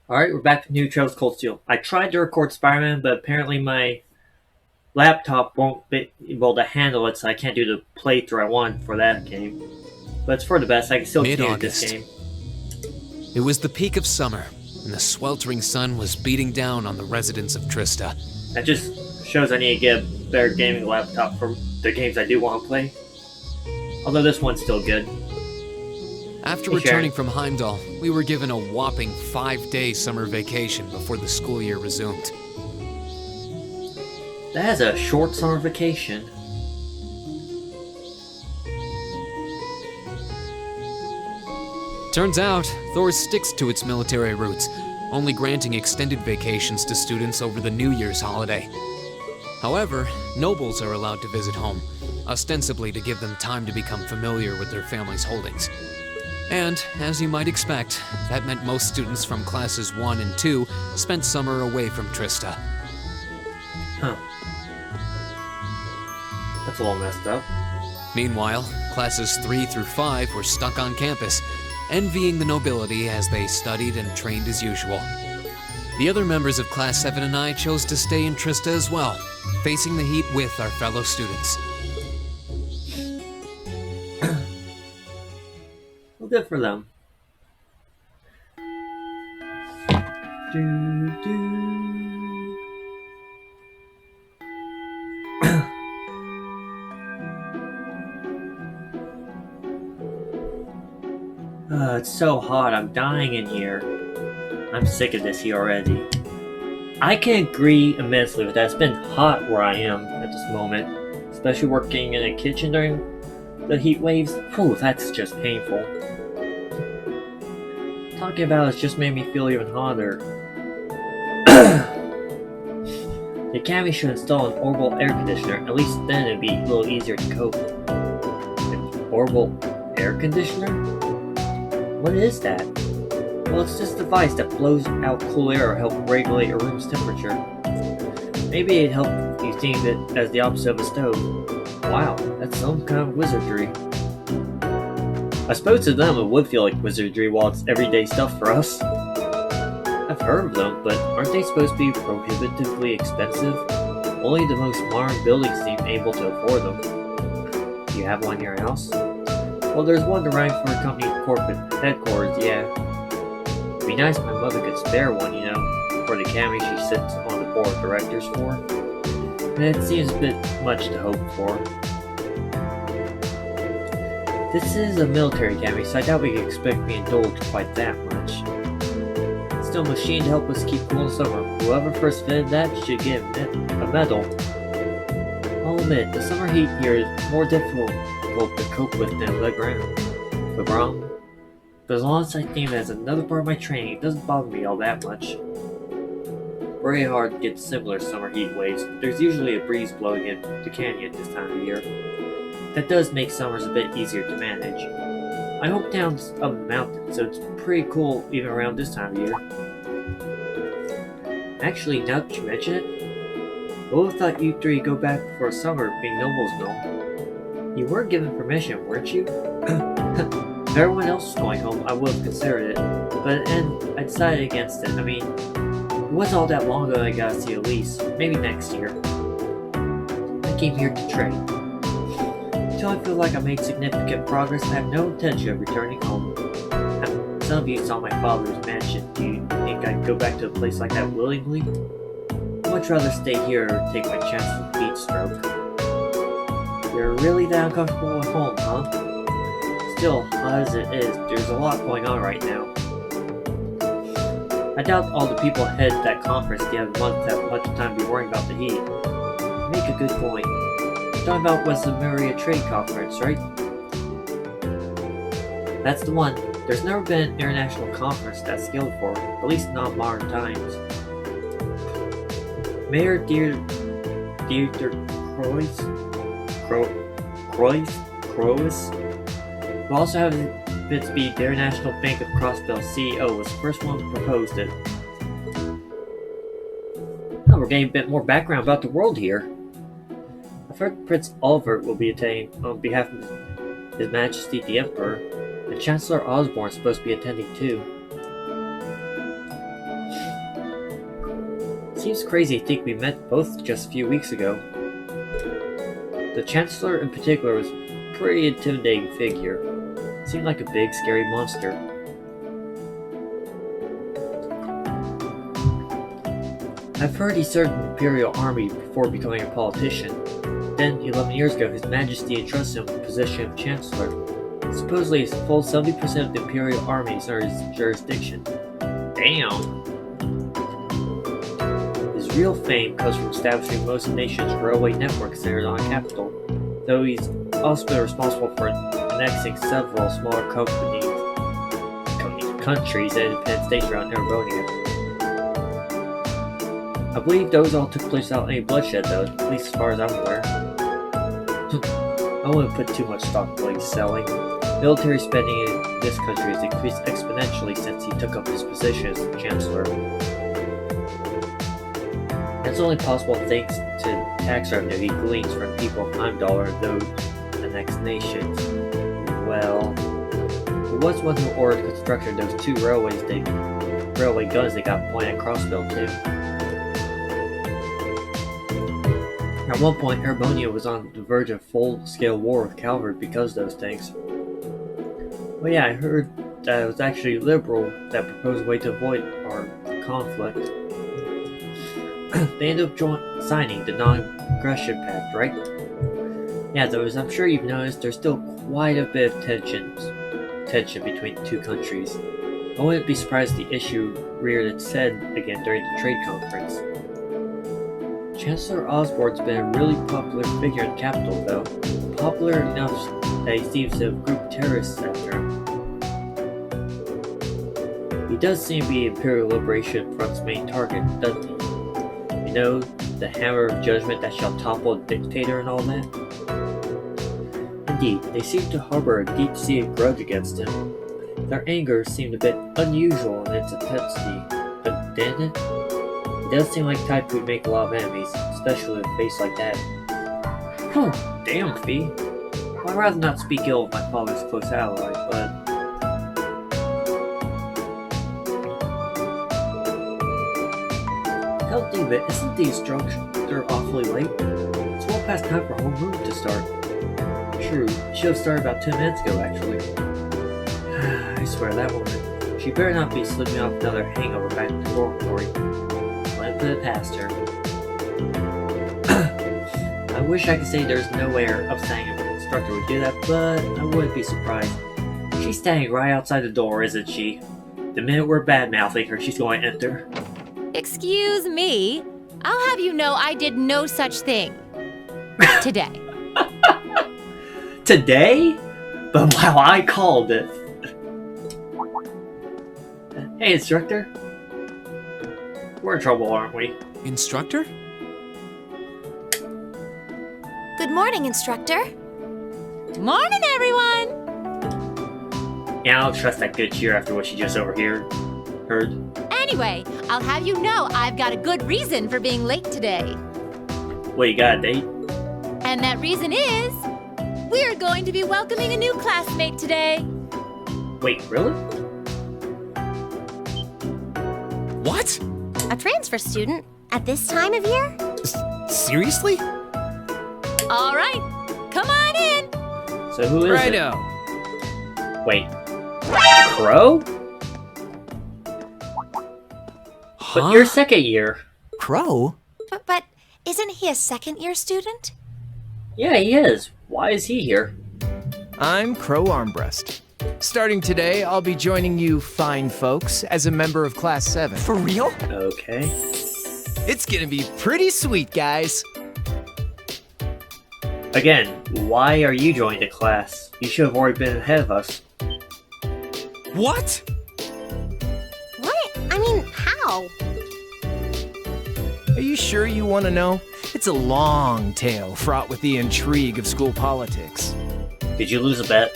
Alright, we're back with New Trails Cold Steel. I tried to record Spider-Man, but apparently my laptop won't be able to handle it, so I can't do the playthrough I want for that game. But it's for the best, I can still continue with this Mid-August. game. It was the peak of summer, and the sweltering sun was beating down on the residents of Trista. That just shows I need to get a better gaming laptop for the games I do want to play. Although this one's still good. After Hey, returning Sharon. from Heimdall, we were given a whopping 5-day summer vacation before the school year resumed. That is a short summer vacation. Turns out, Thor sticks to its military roots, only granting extended vacations to students over the New Year's holiday. However, nobles are allowed to visit home, ostensibly to give them time to become familiar with their family's holdings. And, as you might expect, that meant most students from classes 1 and 2 spent summer away from Trista. Huh. That's a little messed up. Meanwhile, classes 3 through 5 were stuck on campus, envying the nobility as they studied and trained as usual. The other members of Class 7 and I chose to stay in Trista as well, facing the heat with our fellow students. Well, good for them. It's so hot. I'm dying in here. I'm sick of this heat already. I can agree immensely with that. It's been hot where I am at this moment, especially working in a kitchen during the heat waves. Whew, that's just painful. Talking about it's just made me feel even hotter. The Academy should install an orbital air conditioner. At least then it'd be a little easier to cope. An orbital air conditioner? What is that? Well, it's just a device that blows out cool air or help regulate a room's temperature. Maybe it'd help if you think of it as the opposite of a stove. Wow, that's some kind of wizardry. I suppose to them it would feel like wizardry while it's everyday stuff for us. I've heard of them, but aren't they supposed to be prohibitively expensive? Only the most modern buildings seem able to afford them. Do you have one in your house? Well, there's one to run for a company corporate headquarters, yeah. It'd be nice if my mother could spare one, you know, for the academy she sits on the board of directors for. And it seems a bit much to hope for. This is a military academy, so I doubt we can expect to be indulged quite that much. Still a machine to help us keep cool in summer. Whoever first fitted that should get a medal. I'll admit, the summer heat here is more difficult to cope with than the ground. But as long as I think that as another part of my training, it doesn't bother me all that much. Very hard to get similar summer heat waves. There's usually a breeze blowing in the canyon this time of year. That does make summers a bit easier to manage. My hometown's up a mountain, so it's pretty cool even around this time of year. Actually, now that you mention it, I would have thought you three go back for a summer being nobles and all. You were given permission, weren't you? If everyone else was going home, I would have considered it, but in the end, I decided against it. I mean, it wasn't all that long ago I got to see Elise. Maybe next year. I came here to train. Until I feel like I made significant progress, I have no intention of returning home. Some of you saw my father's mansion. Do you think I'd go back to a place like that willingly? I'd much rather stay here or take my chances with heat stroke. You're really that uncomfortable at home, huh? Still, hot as it is, there's a lot going on right now. I doubt all the people ahead at that conference the other month have much time to be worrying about the heat. You make a good point. Talking about was the Maria Trade Conference, right? That's the one. There's never been an international conference that scaled for, at least not in modern times. Mayor Dieter Croix, who also happens to be the International Bank of Crossbell CEO, was the first one who proposed it. Now we're getting a bit more background about the world here. I've heard Prince Albert will be attending on behalf of His Majesty the Emperor, and Chancellor Osborne is supposed to be attending too. Seems crazy to think we met both just a few weeks ago. The Chancellor in particular was a pretty intimidating figure. Seemed like a big, scary monster. I've heard he served in the Imperial Army before becoming a politician. Then, 11 years ago, His Majesty entrusted him with the position of Chancellor. Supposedly, a full 70% of the Imperial Army is under his jurisdiction. Damn! His real fame comes from establishing most of the nation's railway network centered on the capital, though he's also been responsible for annexing several smaller countries and independent states around Erebonia. I believe those all took place without any bloodshed though, at least as far as I'm aware. I wouldn't put too much stock in selling. Military spending in this country has increased exponentially since he took up his position as Chancellor. It's only possible thanks to tax revenue he gleans from people of Heimdall and those the next nations. Well, he was one who ordered construction of those two railway guns they got pointed at Crossville too. At one point, Erebonia was on the verge of full-scale war with cavalry because of those things. Well, yeah, I heard that it was actually liberal that proposed a way to avoid our conflict. They ended up signing the Non-Aggression Pact, right? Yeah, though, as I'm sure you've noticed, there's still quite a bit of tension between the two countries. I wouldn't be surprised if the issue reared its head again during the trade conference. Chancellor Osborne's been a really popular figure in the capital, though. Popular enough that he seems to have grouped terrorists after him. He does seem to be Imperial Liberation Front's main target, doesn't he? You know, the hammer of judgment that shall topple a dictator and all that? Indeed, they seem to harbor a deep-seated grudge against him. Their anger seemed a bit unusual in its intensity, but didn't it? It does seem like type would make a lot of enemies, especially with a face like that. Damn, Fee. Well, I'd rather not speak ill of my father's close ally, but... Hell, David, isn't the instructor awfully late? It's well past time for homeroom to start. True, it should have started about 10 minutes ago, actually. I swear, that woman. She better not be slipping off another hangover back in the dormitory. Put it past her. I wish I could say there's no way our upstanding instructor would do that, but I wouldn't be surprised. She's standing right outside the door, isn't she? The minute we're bad-mouthing her, she's going to enter. Excuse me? I'll have you know I did no such thing. Today. Today? But wow, I called it. Hey, instructor. We're in trouble, aren't we? Instructor? Good morning, instructor. Morning, everyone! Yeah, I don't trust that good cheer after what she just overheard. Anyway, I'll have you know I've got a good reason for being late today. What, you got a date? And that reason is... we're going to be welcoming a new classmate today. Wait, really? What? A transfer student at this time of year? Seriously? All right, come on in. So who is Righto. it? Wait. Crow? Huh? But you're second year. Crow? But isn't he a second-year student? Yeah, he is. Why is he here? I'm Crow Armbrest. Starting today, I'll be joining you fine folks as a member of Class 7. For real? Okay. It's gonna be pretty sweet, guys. Again, why are you joining the class? You should have already been ahead of us. What? What? I mean, how? Are you sure you want to know? It's a long tale fraught with the intrigue of school politics. Did you lose a bet?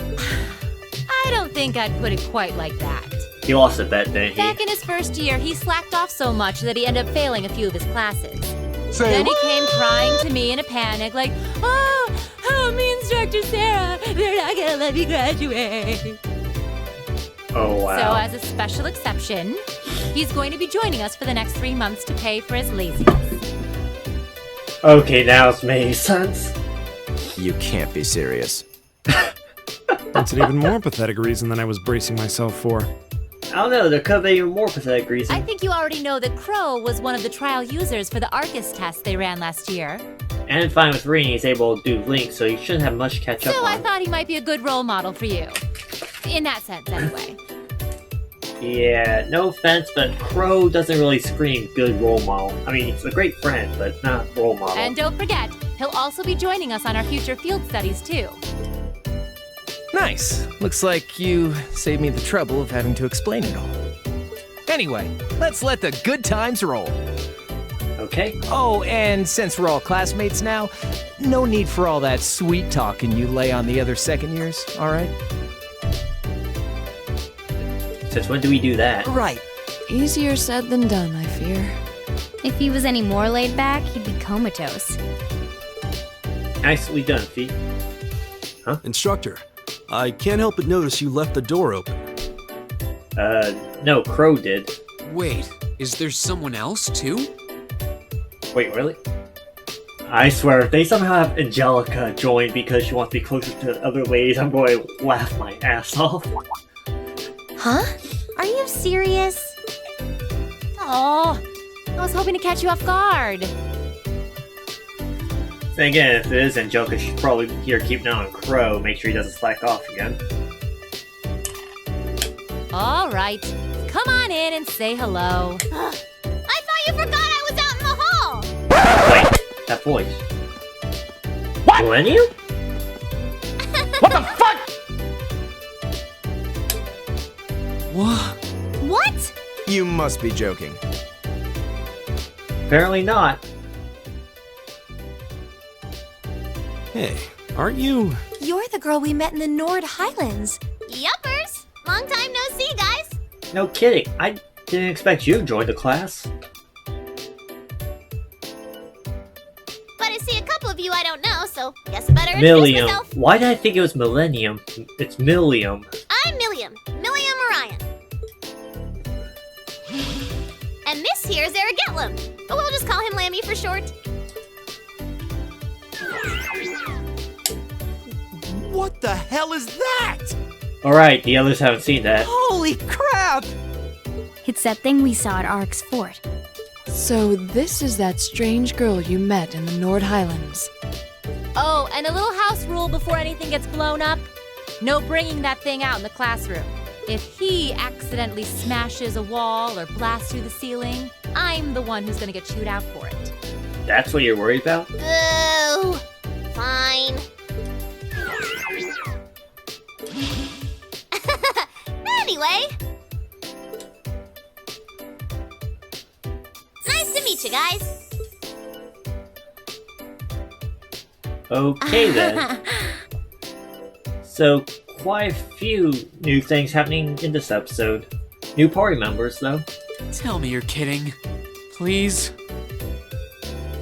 I don't think I'd put it quite like that. He lost a bet, didn't he? Back in his first year, he slacked off so much that he ended up failing a few of his classes. Say Then he came crying to me in a panic, like, oh, me Instructor Sarah, they're not gonna let me graduate. Oh, So wow. as a special exception, He's going to be joining us for the next 3 months to pay for his laziness. Okay, now it's making sense. You can't be serious. That's an even more pathetic reason than I was bracing myself for. I don't know, there could be even more pathetic reason. I think you already know that Crow was one of the trial users for the Arcus test they ran last year. And fine with reading, he's able to do Link, so he shouldn't have much catch up So on. I thought he might be a good role model for you. In that sense, anyway. Yeah, no offense, but Crow doesn't really scream good role model. I mean, he's a great friend, but not role model. And don't forget, he'll also be joining us on our future field studies, too. Nice. Looks like you saved me the trouble of having to explain it all. Anyway, let's let the good times roll. Okay. Oh, and since we're all classmates now, no need for all that sweet talking you lay on the other second years, all right? Since when do we do that? Right. Easier said than done, I fear. If he was any more laid back, he'd be comatose. Nicely done, Fee. Instructor, I can't help but notice you left the door open. No, Crow did. Wait, is there someone else too? Wait, really? I swear, if they somehow have Angelica join because she wants to be closer to the other ladies, I'm going to laugh my ass off. Huh? Are you serious? Oh, I was hoping to catch you off guard. Then again, if it is Angelica, she's probably here keeping an eye on Crow, make sure he doesn't slack off again. All right, come on in and say hello. I thought you forgot I was out in the hall! Wait, that voice. What? Millennium? What the fuck? What? What? You must be joking. Apparently not. Hey, aren't you? You're the girl we met in the Nord Highlands. Yuppers! Long time no see, guys. No kidding, I didn't expect you to join the class. But I see a couple of you I don't know, so guess I better introduce Millium. myself. Why did I think it was Millennium? It's Millium. I'm Milliam. Milliam Orion. And this here's Eric Getlam, but we'll just call him Lammy for short. What the hell is that? Alright, the others haven't seen that. Holy crap! It's that thing we saw at Ark's fort. So this is that strange girl you met in the Nord Highlands. Oh, and a little house rule before anything gets blown up. No bringing that thing out in the classroom. If he accidentally smashes a wall or blasts through the ceiling, I'm the one who's gonna get chewed out for it. That's what you're worried about? Boo! Fine. Anyway. Nice to meet you guys. Okay then. So, quite a few new things happening in this episode. New party members, though. Tell me you're kidding. Please?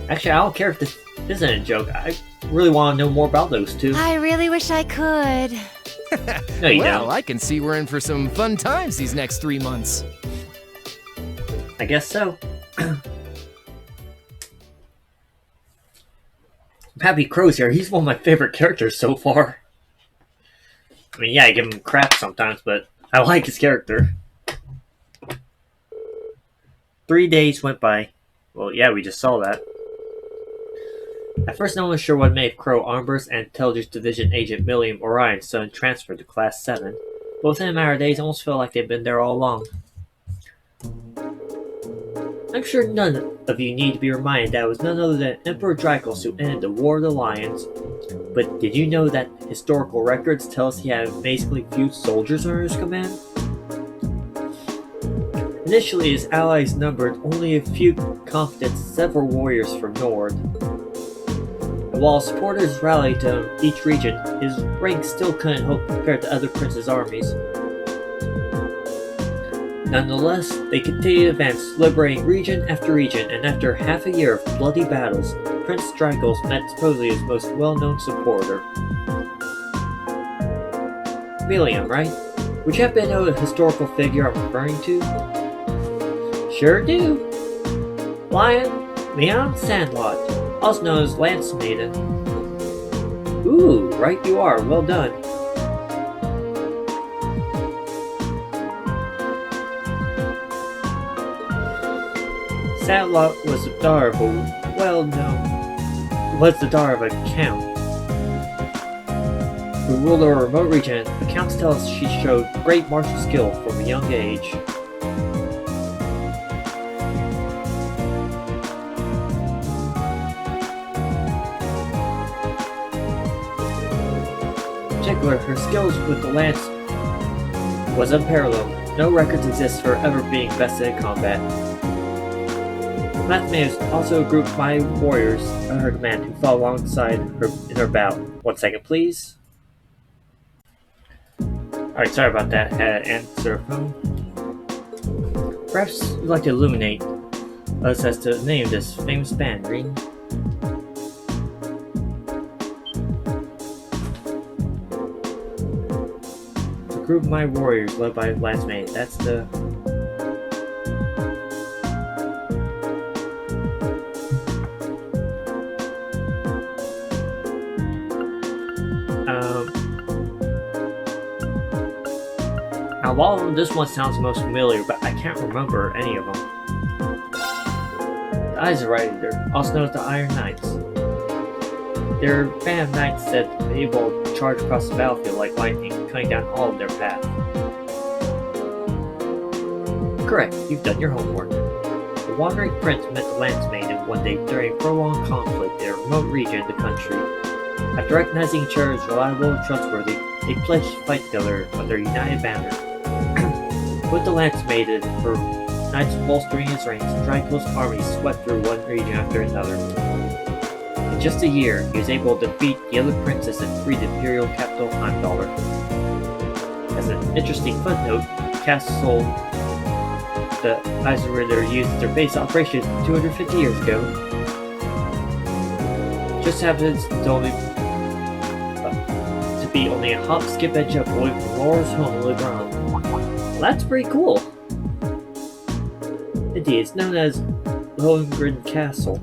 Actually, I don't care if this isn't a joke. I really want to know more about those two. I really wish I could. No, you Well, don't. I can see we're in for some fun times these next 3 months. I guess so. I'm happy Crow's here. He's one of my favorite characters so far. I mean, yeah, I give him crap sometimes, but I like his character. 3 days went by. Well, yeah, we just saw that. At first, no one was sure what made Crow Armburst and Intelligence Division Agent Milliam Orion's son transferred to Class 7, but within a matter of days, it almost felt like they'd been there all along. I'm sure none of you need to be reminded that it was none other than Emperor Dracos who ended the War of the Lions, but did you know that historical records tell us he had amazingly few soldiers under his command? Initially, his allies numbered only a few confident several warriors from Nord. And while supporters rallied to each region, his rank still couldn't hold compared to other princes' armies. Nonetheless, they continued to advance, liberating region after region, and after half a year of bloody battles, Prince Dracos met supposedly his most well-known supporter. Milliam, right? Would you happen to know the historical figure I'm referring to? Sure do. Leon Sandlot, also known as Lance Maiden. Ooh, right you are. Well done. Sandlot was the daughter of the daughter of a count who ruled over a remote region. Accounts tell us she showed great martial skill from a young age. In particular, her skills with the lance was unparalleled. No records exist for ever being bested in combat. Mathematis also a group of my warriors under her command who fought alongside her in her bout. 1 second, please. Alright, sorry about that. Had to answer a phone. Perhaps you'd like to illuminate us as to the name of this famous band, Green? The group of my warriors led by Lance Maiden. That's the... Now, of all of them, this one sounds most familiar, but I can't remember any of them. The Eisenrider, also known as the Iron Knights. They're a band of knights that are able to charge across the battlefield like lightning, cutting down all of their path. Correct, you've done your homework. The Wandering Prince met the Lance Maiden one day during a prolonged conflict in a remote region of the country. After recognizing each other as reliable and trustworthy, they pledged to fight together under a united banner. With the Lance Maiden, her knights bolstering his ranks, Dracula's armies swept through one region after another. In just a year, he was able to defeat the other princes and free the imperial capital Heimdallr. As an interesting footnote, Castle the Eisenritter used their base operation 250 years ago. Just happens to be only a hop, skip, and jump away from Laura's home on the ground. Well, that's pretty cool. Indeed, it's known as Lohengrin Castle.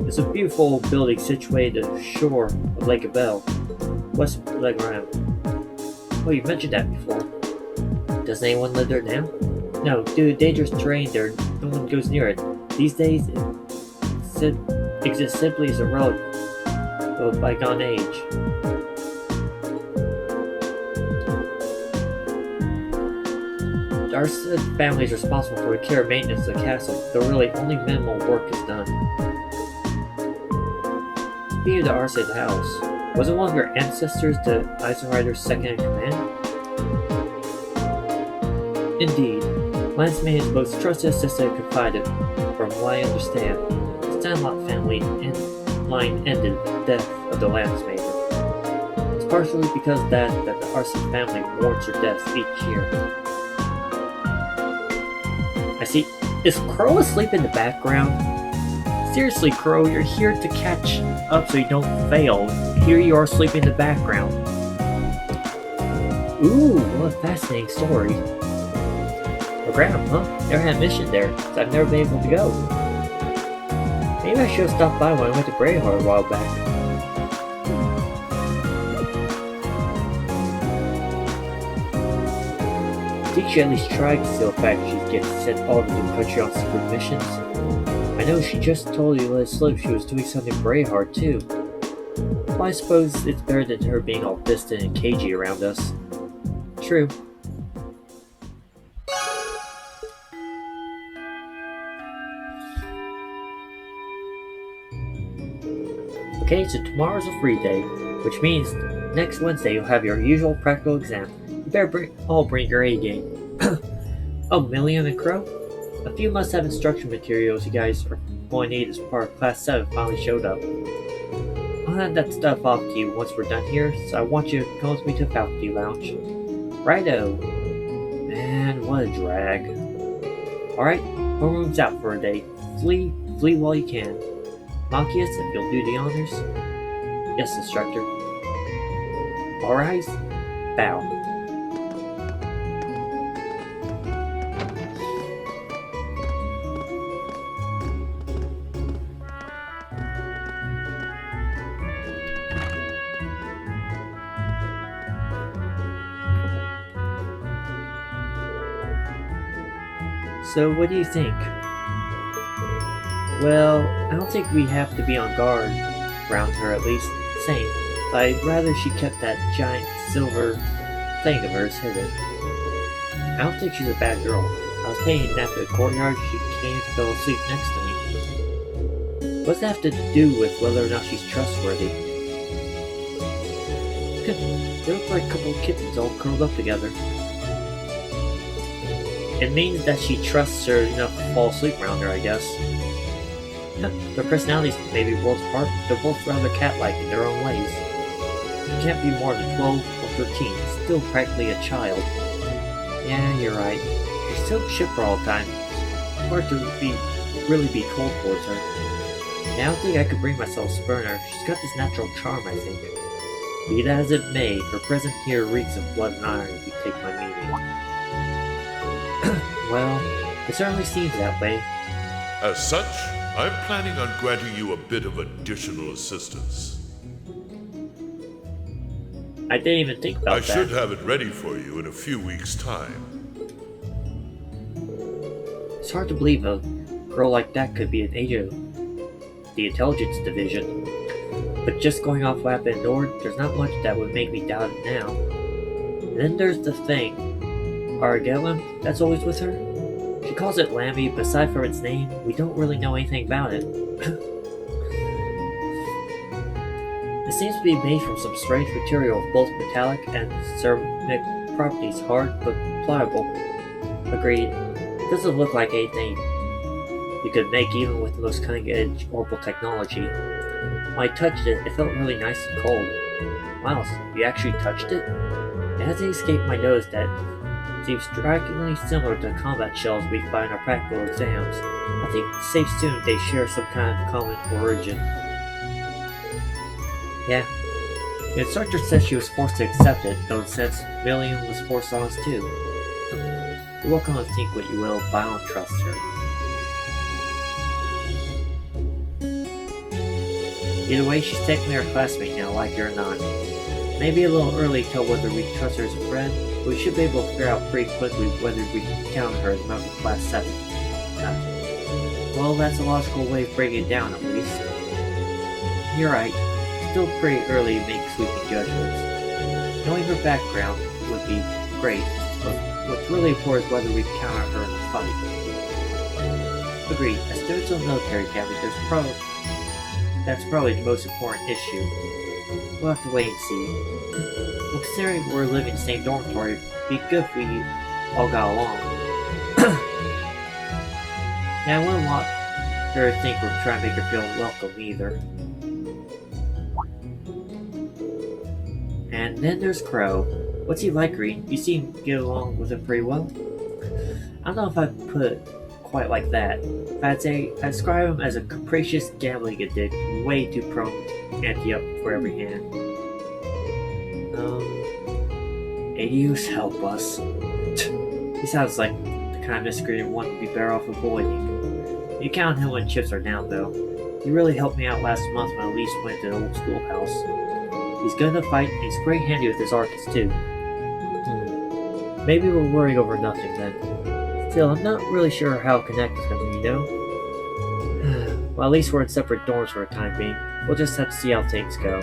It's a beautiful building situated at the shore of Lake Abel, west of Legram. Oh, you've mentioned that before. Does anyone live there now? No, due to dangerous terrain there, no one goes near it. These days, it exists simply as a relic of a bygone age. The Arson family is responsible for the care and maintenance of the castle, though really only minimal work is done. Speaking of the Arson house, wasn't one of your ancestors the Eisenrider's second in command? Indeed, Lance Maiden's most trusted assistant and confidant. From what I understand, the Sandlot family line ended with the death of the Lance Maiden. It's partially because of that the Arson family mourns her deaths each year. I see. Is Crow asleep in the background? Seriously, Crow, you're here to catch up so you don't fail. Here you are sleeping in the background. Ooh, what a fascinating story. Ground, huh? Never had a mission there, so I've never been able to go. Maybe I should have stopped by when I went to Greyheart a while back. I think she at least tried to conceal the fact she gets sent all over the country on secret missions. I know she just told you to let it slip she was doing something for Greyheart too. Well, I suppose it's better than her being all distant and cagey around us. True. Okay, so tomorrow's a free day, which means next Wednesday you'll have your usual practical exam. You better bring your A game. Oh, Million and Crow? A few must-have instruction materials you guys are going to need as part of Class 7 finally showed up. I'll hand that stuff off to you once we're done here, so I want you to come with me to the faculty lounge. Righto. Man, what a drag. Alright, homeroom's out for a day. Flee while you can. Machias, if you'll do the honors. Yes, instructor. All rise. Bow. So what do you think? Well, I don't think we have to be on guard around her, at least. Same. But I'd rather she kept that giant silver thing of hers hidden. I don't think she's a bad girl. I was taking a nap in the courtyard, she came and fell asleep next to me. What's that have to do with whether or not she's trustworthy? They look like a couple of kittens all curled up together. It means that she trusts her enough to fall asleep around her, I guess. Their personalities may be worlds apart, they're both rather cat-like in their own ways. She can't be more than 12 or 13, still practically a child. Yeah, you're right. She's so chipper all the time. It's hard to really be cold towards her. And I don't think I could bring myself to spurn her. She's got this natural charm, I think. Be that as it may, her presence here reeks of blood and iron if you take my meaning. Well, it certainly seems that way. As such, I'm planning on granting you a bit of additional assistance. I didn't even think about that. I should have it ready for you in a few weeks' time. It's hard to believe a girl like that could be an agent of the intelligence division. But just going off what happened in Nord, there's not much that would make me doubt it now. And then there's the thing. Argelum, that's always with her? She calls it Lammy, but aside from its name, we don't really know anything about it. It seems to be made from some strange material of both metallic and ceramic properties, hard but pliable. Agreed. It doesn't look like anything you could make even with the most cutting-edge orbital technology. When I touched it, it felt really nice and cold. Wow, you actually touched it? It hasn't escaped my notice that it seems strikingly similar to the combat shells we find in our practical exams. I think it's safe to assume they share some kind of common origin. Yeah. The instructor said she was forced to accept it, though in a sense, Million was forced on us too. You're welcome to think what you will, but I don't trust her. Either way, she's technically our classmate now, like it or not. Maybe a little early to tell whether we trust her as a friend, but we should be able to figure out pretty quickly whether we can count on her as a member of Class 7. Well, that's a logical way of breaking it down, at least. You're right. Still pretty early to make sweeping judgments. Knowing her background would be great, but what's really important is whether we can count on her in the fight. Agreed. As students of the military academy, that's probably the most important issue. We'll have to wait and see. Well, considering we're living in the same dormitory, it'd be good if we all got along. Yeah, I wouldn't want her to think we're trying to make her feel welcome either. And then there's Crow. What's he like, Green? You seem to get along with him pretty well. I don't know if I'd put it quite like that. I'd say I describe him as a capricious gambling addict, way too prone to ante up for every hand. Adios, help us. He sounds like the kind of miscreant one would be better off avoiding. You count him when chips are down, though. He really helped me out last month when Elise went to the old schoolhouse. He's good in the fight, and he's great handy with his arcus, too. Maybe we're worrying over nothing, then. Still, I'm not really sure how to connect with him, you know? Well, at least we're in separate dorms for the time being. We'll just have to see how things go.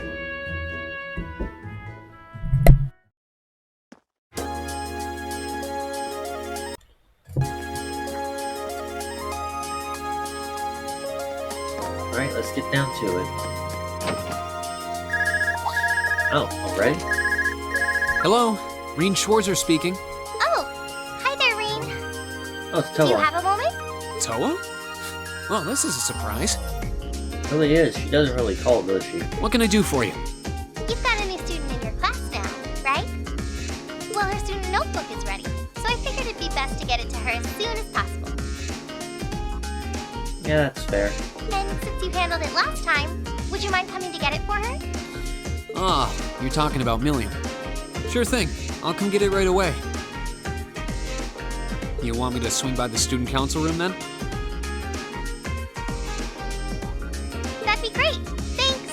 Alright, let's get down to it. Oh, already? Hello, Reen Schwarzer speaking. Oh, hi there, Reen. Oh, it's Do you Toa. have a moment? Toa? Well, this is a surprise. It really is. She doesn't really call it, does she? What can I do for you? You've got a new student in your class now, right? Well, her student notebook is ready, so I figured it'd be best to get it to her as soon as possible. Yeah, that's fair. And since you handled it last time, would you mind coming to get it for her? Ah, you're talking about Million. Sure thing. I'll come get it right away. You want me to swing by the student council room then? That'd be great. Thanks.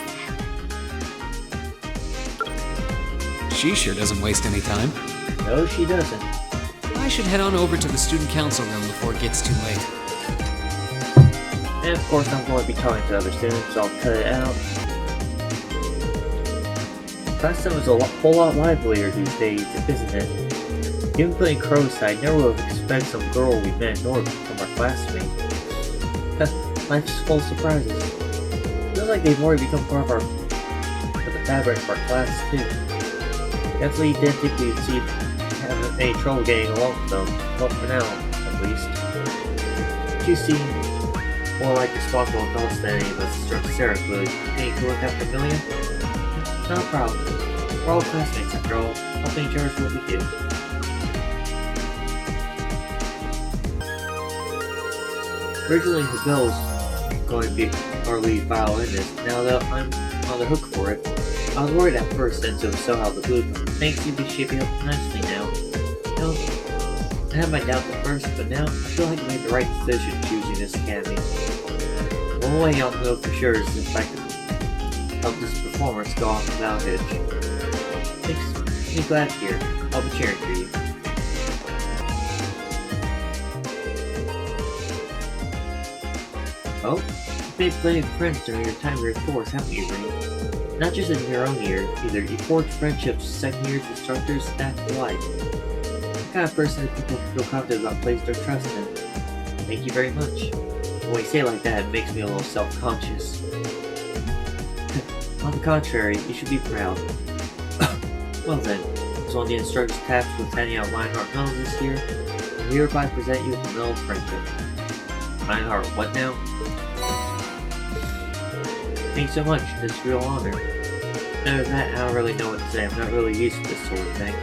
She sure doesn't waste any time. No, she doesn't. I should head on over to the student council room before it gets too late. And of course I'm going to be talking to other students, so I'll cut it out. Class 7 is a whole lot livelier these days, isn't it? Even putting Crow aside, never would have expected some girl we met in North from our classmate. Life's full of surprises. Feels like they've already become part of the fabric of our class too. Definitely didn't think we'd see having any trouble getting along with them. Well, for now, at least. You seem more like responsible adults than any of us, Sarah would. Think you look after Amelia? Not a problem. We're all classmates after all. Helping each other is what we do. Originally, Bill was going to be our lead violinist. Now that I'm on the hook for it, I was worried at first, and so how the blue things seem to be shaping up nicely now. You know, I had my doubts at first, but now I feel like I made the right decision choosing this academy. One way I'll know for sure is if I can help this performance go off without a hitch. Makes me glad to hear. I'll be cheering for you. Oh, you've made plenty of friends during your time here at Force, haven't you, Ring? Not just in your own year, either. You forged friendships, second years, instructors, staff alike. The kind of person that people feel confident about placing their trust in. Thank you very much. When you say it like that, it makes me a little self-conscious. On the contrary, you should be proud. Well then, as one of the instructors tasked with handing out Lionheart medals this year, I hereby present you with the Medal of Friendship. Lionheart, what now? Thanks so much, it's a real honor. Other than that, I don't really know what to say. I'm not really used to this sort of thing.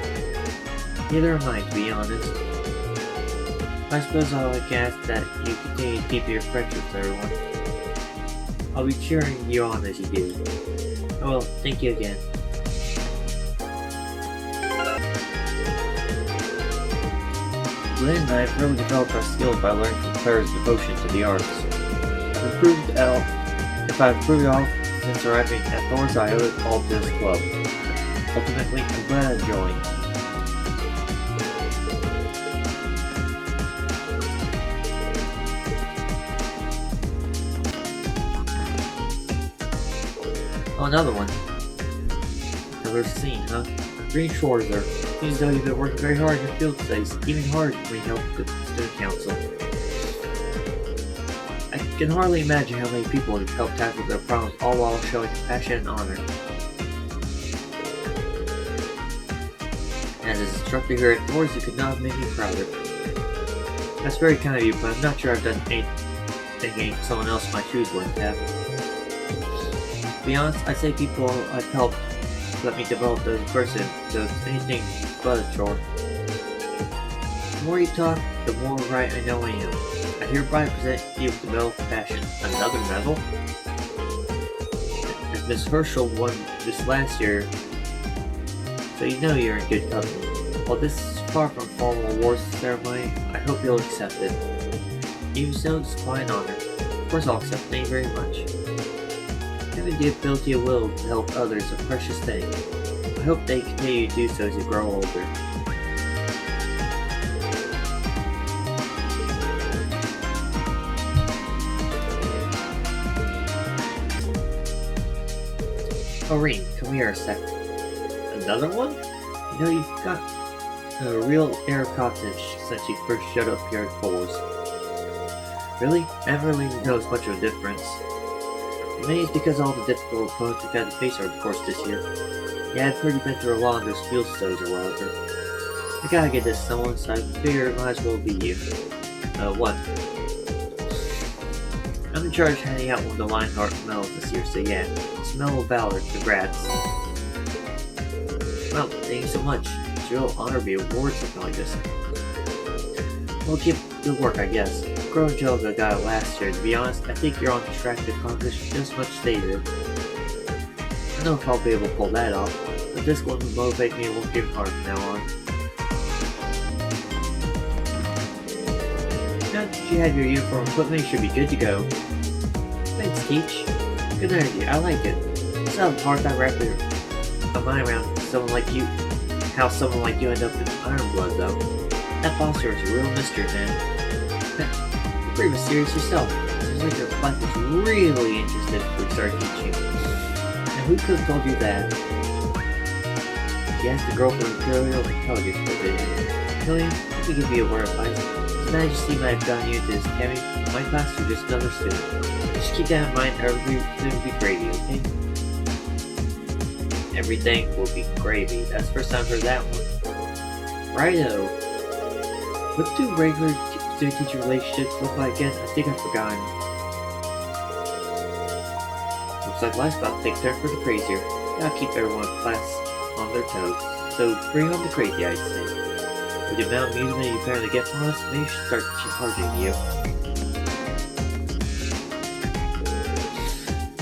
Neither am I, to be honest. I suppose all I can ask that you continue to keep your friendship with everyone. I'll be cheering you on as you do. Oh well, thank you again. Lynn and I have really developed our skills by learning from Claire's devotion to the arts. If I've improved at all since arriving at Thor's, I owe it all to this club. Ultimately, I'm glad I joined. Oh, another one. Another scene, huh? Green Shores there. Seems though you've been working very hard in your field studies, even harder when you help with the student council. I can hardly imagine how many people you've helped tackle their problems, all while showing compassion and honor. As an instructor here at Thor's, you could not have made me prouder. That's very kind of you, but I'm not sure I've done anything someone else in my shoes wouldn't have. To be honest, I say people I've helped let me develop as a person, so it's anything but a chore. The more you talk, the more right I know I am. I hereby present you with the Medal of Compassion. Another medal? As Miss Herschel won this last year, so you know you're in good company. While this is far from a formal awards ceremony, I hope you'll accept it. Even so, it's quite an honor. Of course I'll accept it, thank you very much. Having the ability of will to help others is a precious thing. I hope they continue to do so as you grow older. Oh, Reem, come here a sec. Another one? You know, you've got a real air of confidence since you first showed up here at Fours. Really? I haven't really noticed much of a difference. Maybe it's because all the difficult opponents we've had to face over the course this year. Yeah, I've heard you've been through a lot of those field studies or whatever. I gotta get this to someone, so I figure it might as well be you. What? I'm in charge of handing out one of the Lionheart medals this year, so yeah. It's Medal of Valor, congrats. Well, thank you so much. It's a real honor to be awarded something like this. Well, keep good work, I guess. Crow and Joga got it last year. To be honest, I think you're on track to accomplish just as much as they did. I don't know if I'll be able to pull that off, but this one will motivate me to work even harder from now on. Now that you have your uniform equipment, you should be good to go. Thanks, Teach. Good energy, I like it. It's not hard to wrap my mind around someone like you. How someone like you end up in Iron Blood, though. That Foster is a real mystery, man. You're pretty mysterious yourself. Seems like your class is really interested if we start teaching. And who could have told you that? She asked the girl from Imperial Intelligence for the Killian, let me give you a word of advice. His Majesty might have gotten you into this academy. My class, you're just another student. Just keep that in mind, everything will be gravy, okay? Everything will be gravy. That's the first time I've heard that one. Righto. What do regular student-teacher relationships look like again? I think I've forgotten. Looks like life's about to take a turn for the crazier. Gotta keep everyone in class on their toes. So bring on the crazy, I'd say. With the amount of amusement you apparently get from us, maybe you should start charging you.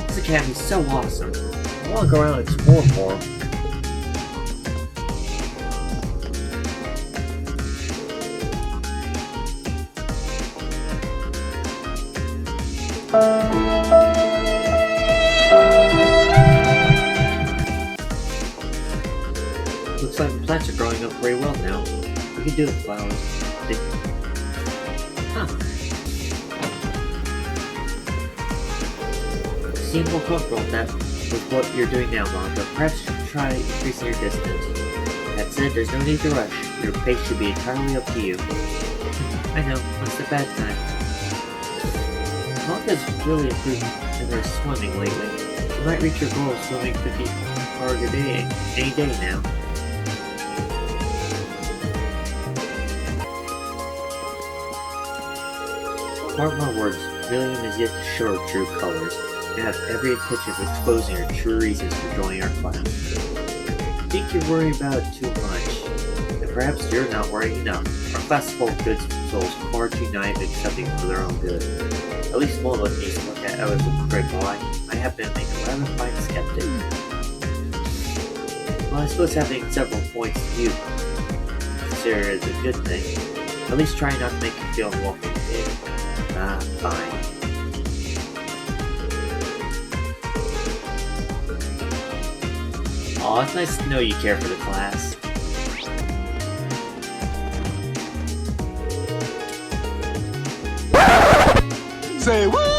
This academy's so awesome. I want to go around and explore more. Looks like the plants are growing up very well now. We can do it, flowers. Huh. Seem more comfortable with that with what you're doing now, Mom, but perhaps you should try increasing your distance. That said, there's no need to rush. Your pace should be entirely up to you. I know, what's the bad time? Monka's really improved in her swimming lately. She might reach her goal of swimming 50 hours a day any day now. Mark my words, Million is yet to show her true colors, and have every intention of exposing her true reasons for joining our class. I think you're worried about it too much, and perhaps you're not worrying enough. Our class is full of good souls, far too naive and accepting for their own good. At least one of us needs to look at others with a critical eye. I happen to make a rather fine skeptic. Well, I suppose having several points of view consider is a good thing. At least try not to make you feel welcome. Fine. Aw, it's nice to know you care for the class. Say what?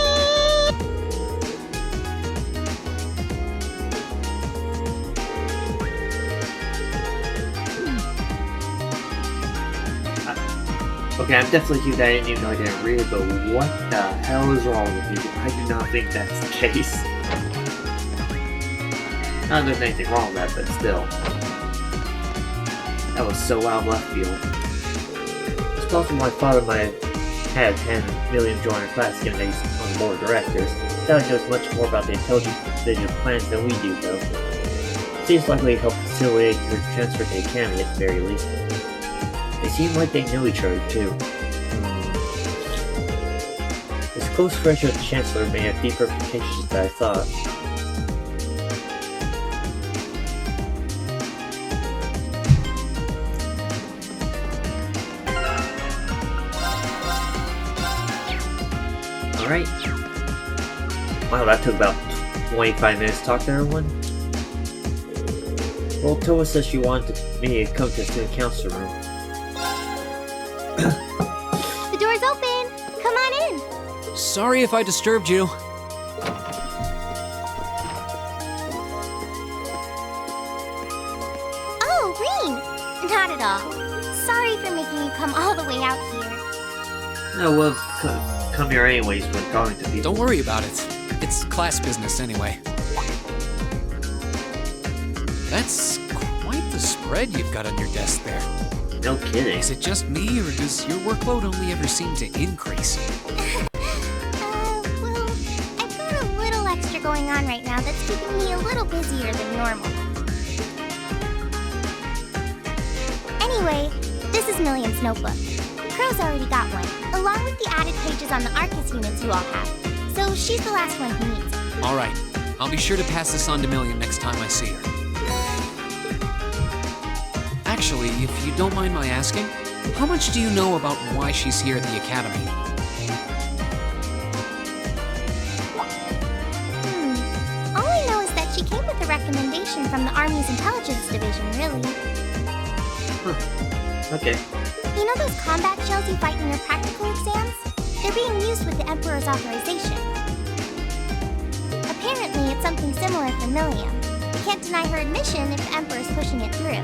Okay, I'm definitely huge. I didn't even know I didn't read it, but what the hell is wrong with you? I do not think that's the case. Not that there's anything wrong with that, but still. That was so out of left field. It's possible my father might have had Million join our class given that he's on the board of directors. Doubt he knows much more about the intelligence division plans than we do, though. Seems likely to help facilitate your transfer to the academy at the very least. They seem like they know each other, too. This close friendship with the Chancellor may have deeper implications than I thought. Alright. Wow, that took about 25 minutes to talk to everyone. Well, Toa says she wanted me to come to the student council room. The door's open! Come on in! Sorry if I disturbed you. Oh, Reen! Not at all. Sorry for making you come all the way out here. No, we'll come here anyways when talking to people. Don't worry about it. It's class business anyway. That's quite the spread you've got on your desk there. No kidding. Is it just me, or does your workload only ever seem to increase? Well, I've got a little extra going on right now that's keeping me a little busier than normal. Anyway, this is Million's notebook. Crow's already got one, along with the added pages on the Arcus units you all have. So she's the last one who needs it. Alright, I'll be sure to pass this on to Million next time I see her. Actually, if you don't mind my asking, how much do you know about why she's here at the Academy? All I know is that she came with a recommendation from the Army's Intelligence Division, really. Huh. Okay. You know those combat shells you fight in your practical exams? They're being used with the Emperor's authorization. Apparently, it's something similar for Milliam. We can't deny her admission if the Emperor's pushing it through.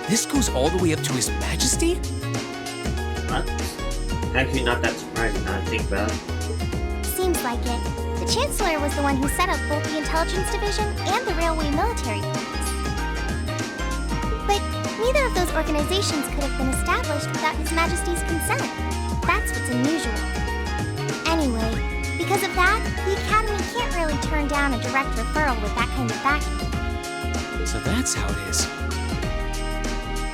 This goes all the way up to His Majesty? That's actually not that surprising now to think about it. Seems like it. The Chancellor was the one who set up both the Intelligence Division and the Railway Military Police. But neither of those organizations could have been established without His Majesty's consent. That's what's unusual. Anyway, because of that, the Academy can't really turn down a direct referral with that kind of backing. So that's how it is.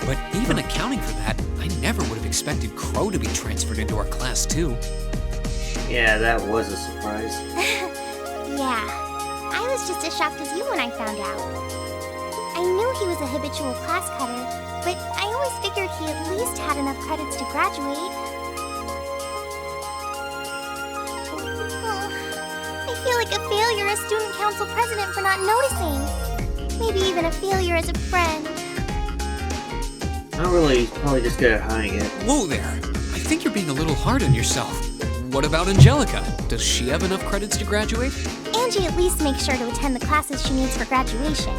But even accounting for that, I never would have expected Crow to be transferred into our Class 2. Yeah, that was a surprise. Yeah, I was just as shocked as you when I found out. I knew he was a habitual class cutter, but I always figured he at least had enough credits to graduate. I feel like a failure as student council president for not noticing. Maybe even a failure as a friend. Not really, he's probably just good at hiding it. Whoa there! I think you're being a little hard on yourself. What about Angelica? Does she have enough credits to graduate? Angie at least makes sure to attend the classes she needs for graduation.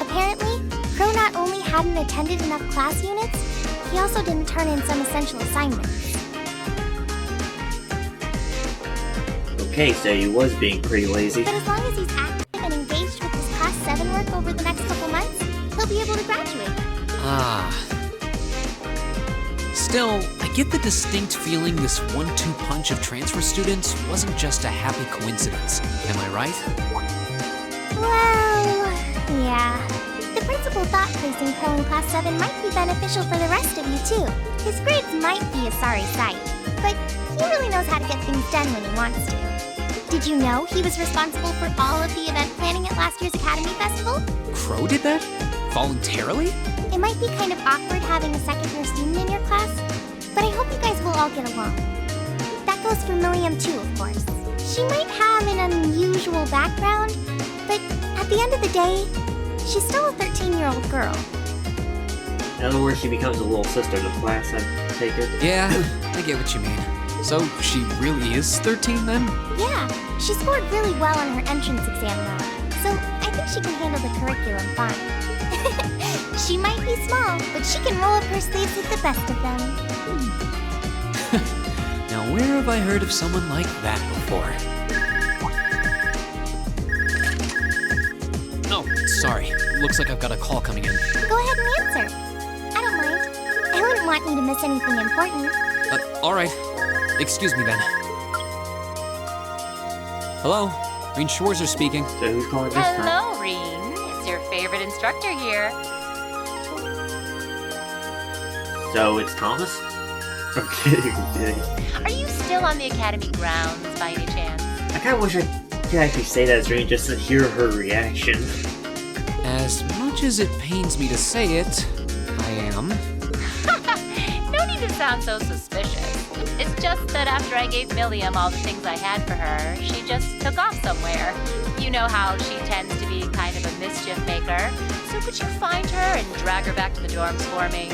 Apparently, Crow not only hadn't attended enough class units, he also didn't turn in some essential assignments. Okay, so he was being pretty lazy. But as long as he's active and engaged with his Class 7 work over the next couple months, he'll be able to graduate. Ah. Still, I get the distinct feeling this 1-2 punch of transfer students wasn't just a happy coincidence. Am I right? Well, yeah. The principal thought placing Crow in Class 7 might be beneficial for the rest of you, too. His grades might be a sorry sight, but he really knows how to get things done when he wants to. Did you know he was responsible for all of the event planning at last year's Academy Festival? Crow did that? Voluntarily? It might be kind of awkward having a second-year student in your class, but I hope you guys will all get along. That goes for Milliam too, of course. She might have an unusual background, but at the end of the day, she's still a 13-year-old girl. In other words, she becomes a little sister to the class, I take it. Yeah, I get what you mean. So, she really is 13 then? Yeah, she scored really well on her entrance exam though, so I think she can handle the curriculum fine. She might be small, but she can roll up her sleeves with the best of them. Now where have I heard of someone like that before? Oh, sorry. Looks like I've got a call coming in. Go ahead and answer. I don't mind. I wouldn't want you to miss anything important. Alright. Excuse me then. Hello? Reen Schwarzer speaking. So who's calling this time? Hello, Reen. It's your favorite instructor here. So it's Thomas? I'm kidding, I'm kidding. Are you still on the Academy grounds by any chance? I kinda wish I could actually say that as Rain just to hear her reaction. As much as it pains me to say it, I am. No need to sound so suspicious. It's just that after I gave Milliam all the things I had for her, she just took off somewhere. You know how she tends to be kind of a mischief maker. So could you find her and drag her back to the dorms for me?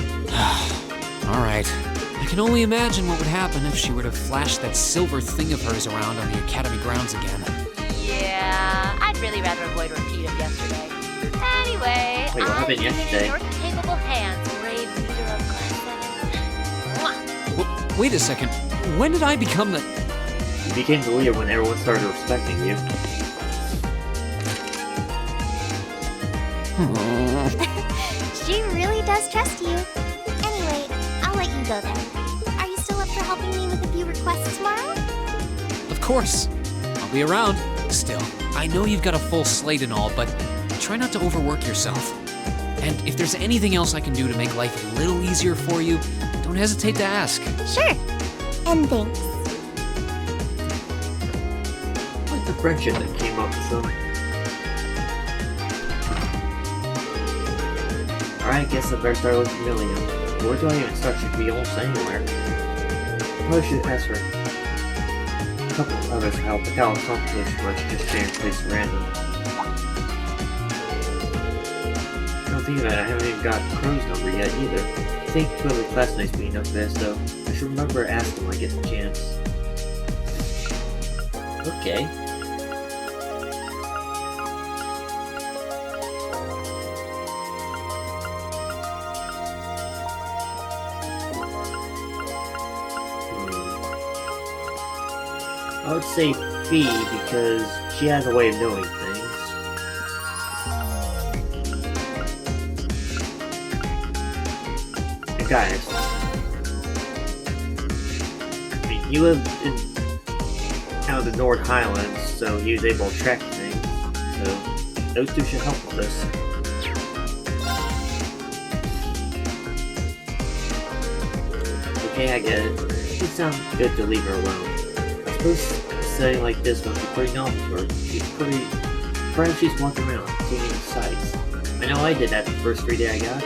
Alright. I can only imagine what would happen if she were to flash that silver thing of hers around on the Academy grounds again. Yeah, I'd really rather avoid a repeat of yesterday. Anyway, Wait, what happened yesterday? in your capable hands, brave leader of Class 7. Mwah. Wait a second. When did I become the... You became the leader when everyone started respecting you. She really does trust you. Anyway, I'll let you go then. Are you still up for helping me with a few requests tomorrow? Of course. I'll be around. Still, I know you've got a full slate and all, but try not to overwork yourself. And if there's anything else I can do to make life a little easier for you, don't hesitate to ask. Sure. And thanks. Like the friendship that came up with them. Alright, I guess I better start looking Milliam. Where do I even start? Should be almost anywhere. Probably should ask for a couple of others for help, but that'll accomplish much, just change place random. I don't Think about it, I haven't even got Crow's number yet either. I think for the classmates being up fast though. I should remember asking when I get the chance. Okay. I would say Fee because she has a way of knowing things. And guys, I mean, he lived in out of the North Highlands, so he was able to track things. So those two should help with this. Okay, I get it. It sounds good to leave her alone. I suppose a setting like this must be pretty normal for her. Perhaps she's walking around, taking the sights. I know I did that the first 3 days I got.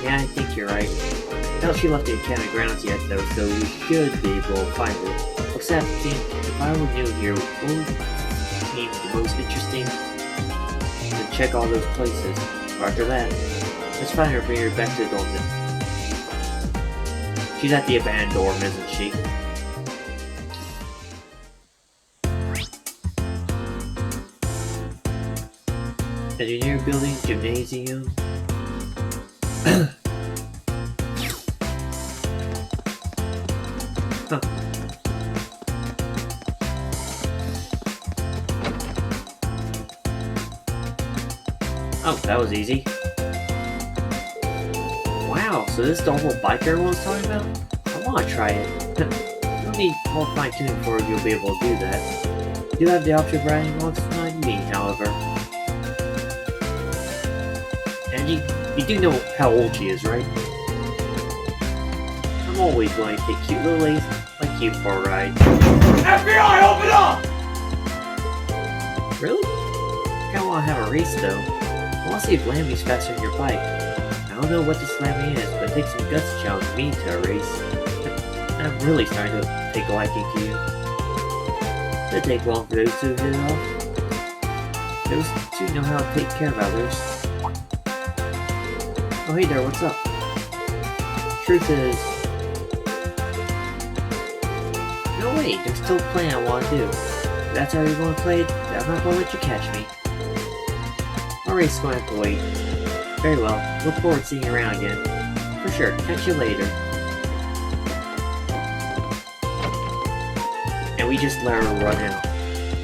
Yeah, I think you're right. I doubt she left the academy grounds yet though, so we should be able to find her. Except, if I were new here, what would be the most interesting? To check all those places. After that, let's find her and bring her back to the dorm. She's at the abandoned dorm, isn't she? Engineer building, gymnasium. Huh. Oh, that was easy. Wow, so this is the whole bike everyone was talking about? I want to try it. You'll need more fine-tuning before you'll be able to do that. You have the option of riding alongside me, however. And you do know how old she is, right? I'm always willing to take cute little ladies like you for a ride. FBI, open up! Really? I kinda wanna have a race though. I wanna see if Lammy's faster than your bike. I don't know what this Lammy is, but it takes some guts to challenge me to a race. I'm really starting to take a liking to you. It'll take long for those two to hit it off. Those two know how to take care of others. Oh hey there, what's up? Truth is... No wait, there's still a plan I want to do. If that's how you're going to play it, I'm not going to let you catch me. Our race is going to have to wait. Very well, look forward to seeing you around again. For sure, catch you later. And we just let her run out.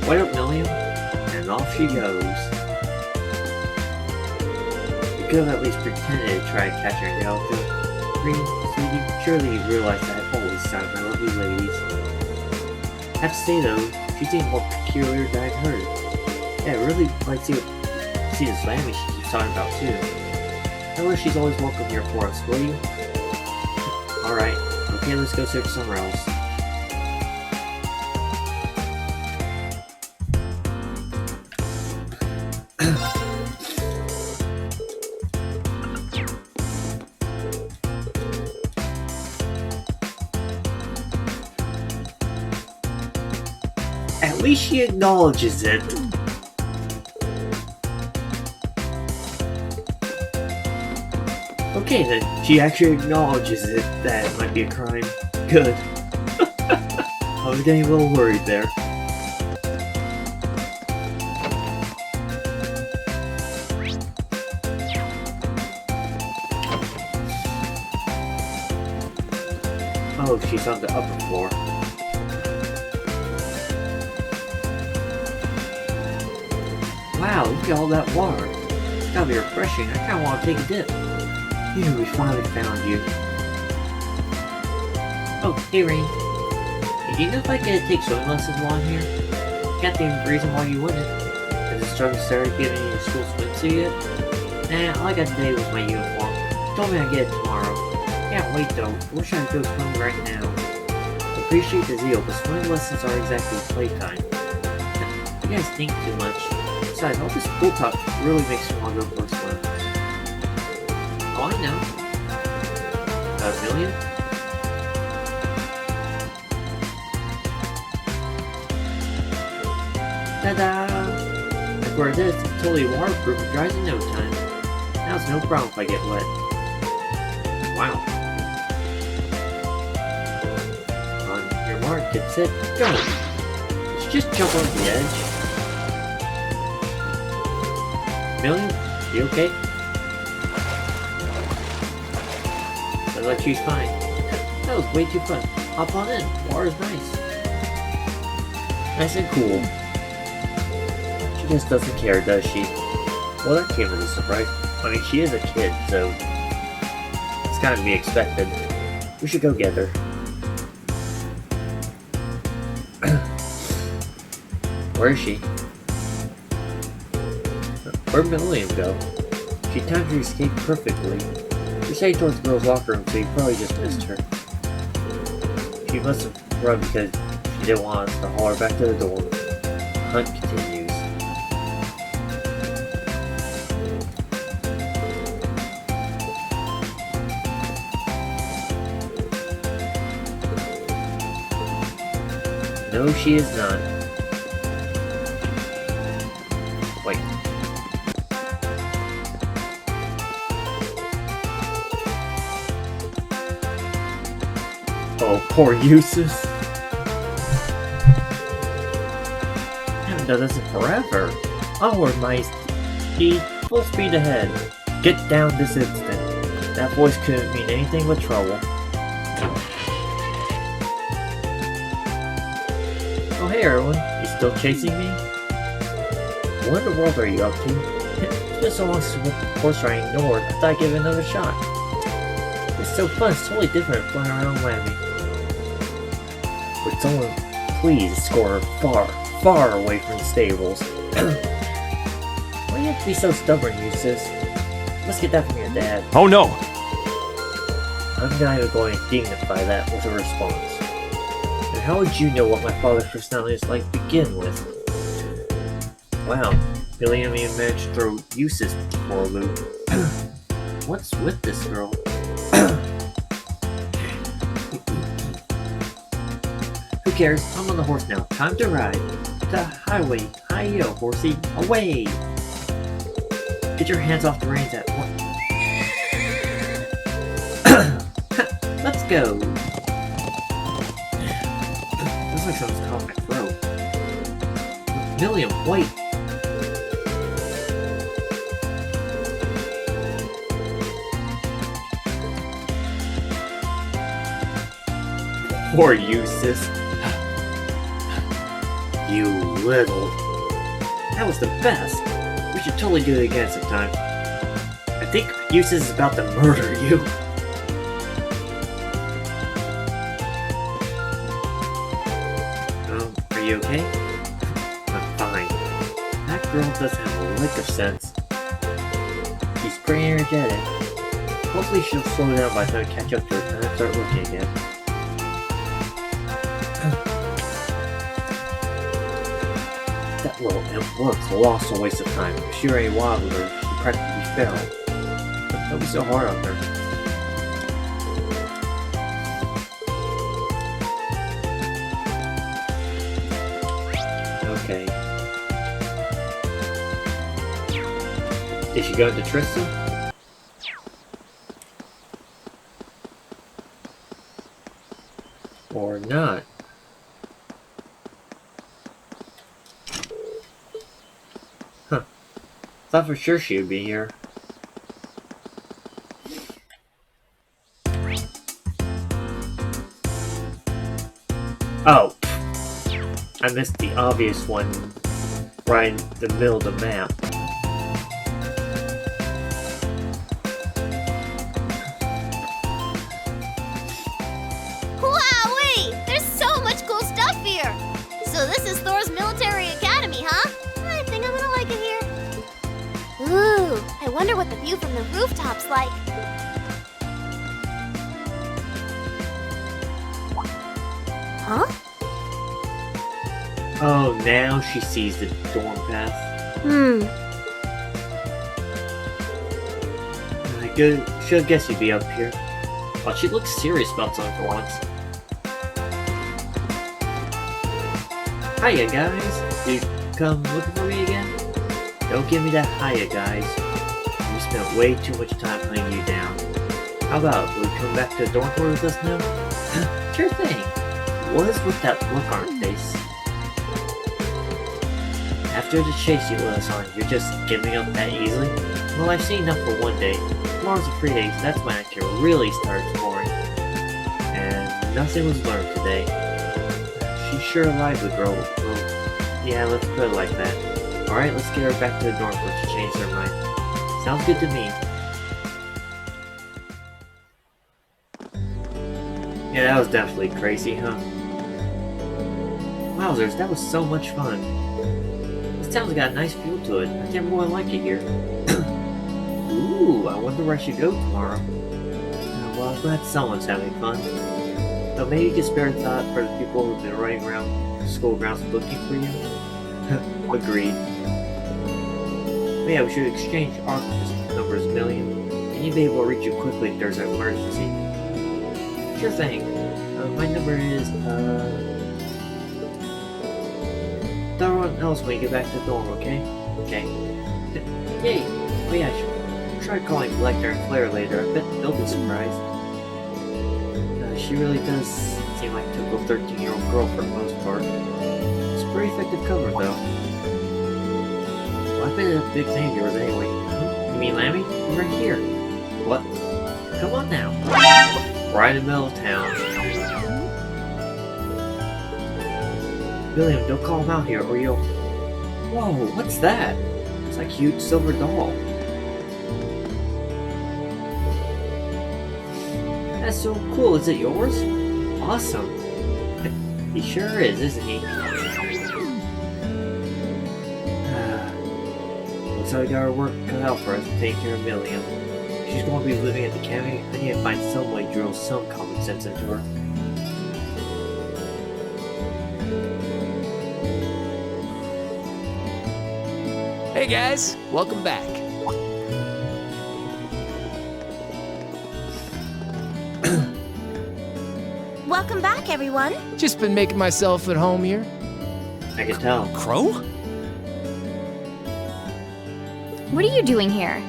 What up, Milliam? And off she goes. You could have at least pretended to try and catch her in the elephant. Green, sweetie, surely you realize that I've always found my lovely ladies. I have to say though, she seems more peculiar than I've heard. Yeah, I really like to see this Lammy she keeps talking about too. Tell her she's always welcome here for us, will you? Alright, okay, let's go search somewhere else. At least she acknowledges it. Okay then, she actually acknowledges it that it might be a crime. Good. I was getting a little worried there. Oh, she's on the upper floor. Wow, look at all that water. It's gotta be refreshing. I kinda wanna take a dip. Phew, we finally found you. Oh, hey Rain. Hey, do you know if I could take swimming lessons while I'm here? Can't think of a reason why you wouldn't. Has the instructor started giving you your school swimsuit yet? Nah, all I got today was my uniform. Told me I'd get it tomorrow. Can't wait though. Wish I could go swimming right now. Appreciate the zeal, but swimming lessons are exactly playtime. You guys think too much. Besides, all this pool talk really makes me want to go for a swim. Oh, I know. A million? Ta-da! Like where it is, it's totally waterproof and dries in no time. Now That's no problem if I get wet. Wow. On your mark, get set, go! Let's just jump over the edge. Million, you okay? Sounds like she's fine. That was way too fun. Hop on in. Water's nice. Nice and cool. She just doesn't care, does she? Well, that came as a surprise. I mean, she is a kid, so it's kind of to be expected. We should go get her. Where is she? Where'd Milliam go? She timed her escape perfectly. She's heading towards the girl's locker room, so you probably just missed her. She must have run because she didn't want us to haul her back to the dorm. The hunt continues. No, she is not. Wait. Oh, poor Eustace. Haven't done this in forever. Onward, my speed, full speed ahead. Get down this instant. That voice couldn't mean anything but trouble. Oh hey everyone, you still chasing me? What in the world are you up to? It's been so long since we went horse riding north, I thought I'd give it another shot. It's so fun, it's totally different from flying around Miami. Would someone please score her far, far away from the stables? Why do you have to be so stubborn, Eustace? Let's get that from your dad. Oh no! I'm not even going to dignify that with a response. And how would you know what my father's personality is like to begin with? Wow, Milliam even managed to throw Eustace for a loop. What's with this girl? Who cares? I'm on the horse now. Time to ride. The highway. Hi-yo, horsey. Away! Get your hands off the reins at once. Let's go! Looks like someone's caught my throat. Milliam, wait! Poor Eustace. You little... That was the best! We should totally do it again sometime. I think Eustace is about to murder you. Are you okay? I'm fine. That girl doesn't have a lick of sense. She's pretty energetic. Hopefully she'll slow down by the time I catch up to her and start looking again. That little imp works lost a waste of time. If she were any wilder, she practically fell. Don't be so hard on her. Okay. Is she going to Tristan? Or not? Huh. Thought for sure she would be here. Oh! I missed the obvious one right in the middle of the map. Wowee! There's so much cool stuff here! So this is Thor's military academy, huh? I think I'm gonna like it here. Ooh, I wonder what the view from the rooftop's like. Huh? Oh, now she sees the dorm path. I should guess you'd be up here. Oh, she looks serious about something for once. Hiya, guys. Did you come looking for me again? Don't give me that hiya, guys. You spent way too much time hunting you down. How about we come back to the dormitory with us now? Sure thing. What is with that look on her face? After the chase you let us on, you're just giving up that easily? Well, I've seen enough for one day. Tomorrow's a free day, so that's when I can really start exploring. And nothing was learned today. She's sure a lively girl. Well, yeah, let's put it like that. Alright, let's get her back to the dorm for to change her mind. Sounds good to me. Yeah, that was definitely crazy, huh? Wowzers, that was so much fun. This town's got a nice feel to it. I think everyone like it here. Ooh, I wonder where I should go tomorrow. Well, I'm glad someone's having fun. So maybe you could spare a thought for the people who've been running around the school grounds looking for you? Agreed. But yeah, we should exchange office numbers, Million, and you'll be able to reach you quickly if there's an emergency. Sure thing. My number is, tell everyone else when you get back to the dorm, okay? Okay. Yay! Oh yeah, I should try calling Lecter and Claire later. I bet they'll be surprised. She really does seem like a typical 13-year-old girl for the most part. It's a pretty effective cover, though. Well, I bet it's a big fan of yours anyway. Huh? You mean Lammy? I'm right here. What? Come on now. Right in the middle of town. William, don't call him out here or you'll... Whoa, what's that? It's like a huge silver doll. That's so cool. Is it yours? Awesome. He sure is, isn't he? Looks like we got our work cut out for us to take care of Milliam. She's going to be living at the academy. I need to find some way to drill some common sense into her. Hey guys, welcome back. Welcome back, everyone. Just been making myself at home here. I can tell. Crow? What are you doing here?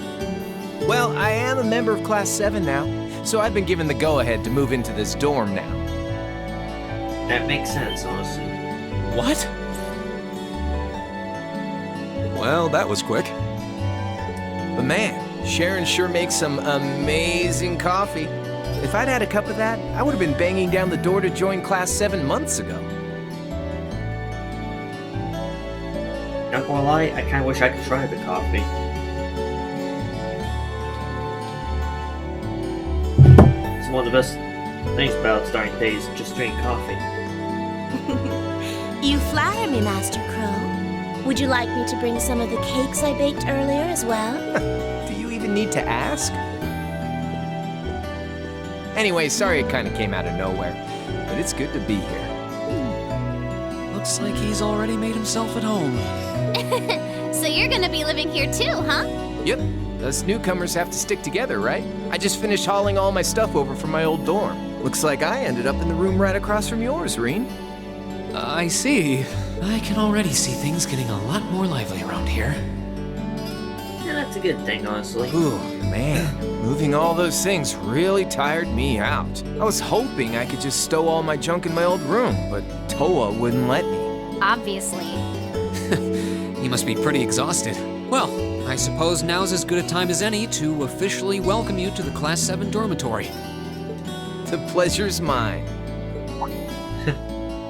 Well, I am a member of Class 7 now, so I've been given the go-ahead to move into this dorm now. That makes sense, honestly. What? Well, that was quick. But man, Sharon sure makes some amazing coffee. If I'd had a cup of that, I would have been banging down the door to join Class 7 months ago. Not gonna lie, I kinda wish I could try the coffee. It's one of the best things about starting days, just drinking coffee. You flatter me, Master Crow. Would you like me to bring some of the cakes I baked earlier as well? Do you even need to ask? Anyway, sorry it kind of came out of nowhere, but it's good to be here. Looks like he's already made himself at home. So you're gonna be living here too, huh? Yep, us newcomers have to stick together, right? I just finished hauling all my stuff over from my old dorm. Looks like I ended up in the room right across from yours, Reen. I see. I can already see things getting a lot more lively around here. Yeah, that's a good thing, honestly. Ooh, man, moving all those things really tired me out. I was hoping I could just stow all my junk in my old room, but Toa wouldn't let me. Obviously. You must be pretty exhausted. Well, I suppose now's as good a time as any to officially welcome you to the Class 7 dormitory. The pleasure's mine.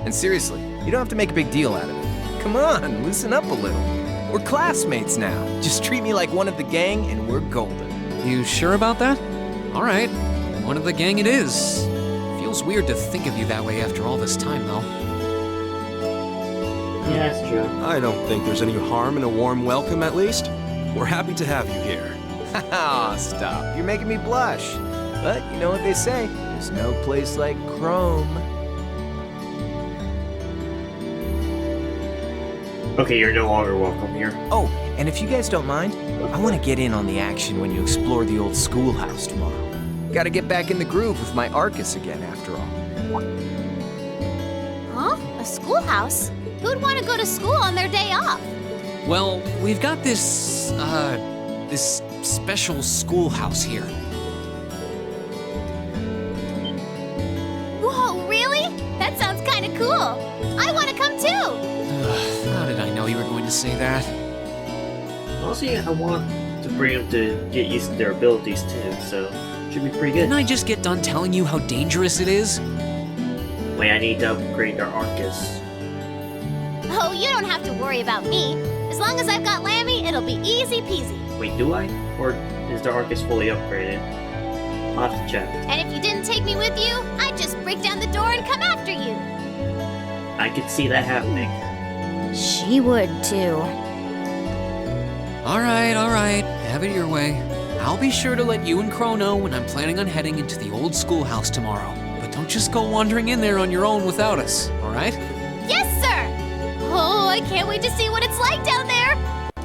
And seriously, you don't have to make a big deal out of it. Come on, loosen up a little. We're classmates now. Just treat me like one of the gang and we're golden. You sure about that? All right, one of the gang it is. Feels weird to think of you that way after all this time, though. Yeah, that's true. I don't think there's any harm in a warm welcome, at least. We're happy to have you here. Haha, stop. You're making me blush. But you know what they say, there's no place like Chrome. Okay, you're no longer welcome here. Oh, and if you guys don't mind, I want to get in on the action when you explore the old schoolhouse tomorrow. Gotta get back in the groove with my Arcus again, after all. Huh? A schoolhouse? Who'd want to go to school on their day off? Well, we've got this special schoolhouse here. Whoa, really? That sounds kind of cool. I want to come too. How did I know you were going to say that? Honestly, I want to bring them to get used to their abilities too, so should be pretty good. Didn't I just get done telling you how dangerous it is? Wait, I need to upgrade their Arcus. Oh, you don't have to worry about me. As long as I've got Lammy, it'll be easy peasy. Wait, do I? Or is their Arcus fully upgraded? I'll have to check. And if you didn't take me with you, I'd just break down the door and come after you. I could see that happening. She would too. Alright, have it your way. I'll be sure to let you and Crow know when I'm planning on heading into the old schoolhouse tomorrow. But don't just go wandering in there on your own without us, alright? Yes, sir! Oh, I can't wait to see what it's like down there!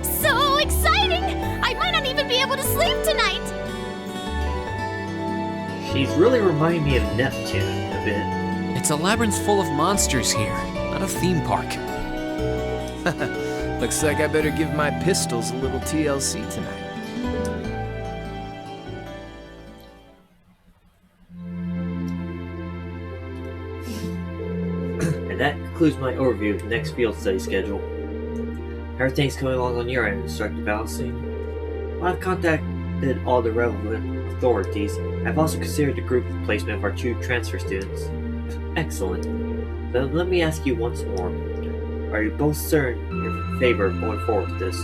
So exciting! I might not even be able to sleep tonight! She's really reminding me of Neptune a bit. It's a labyrinth full of monsters here, not a theme park. Looks like I better give my pistols a little TLC tonight. And that concludes my overview of the next field study schedule. Everything's coming along on your end, Instructor Valentine. I've contacted all the relevant authorities. I've also considered the group placement of our 2 transfer students. Excellent. Then let me ask you once more. Are you both certain in favor of going forward with this?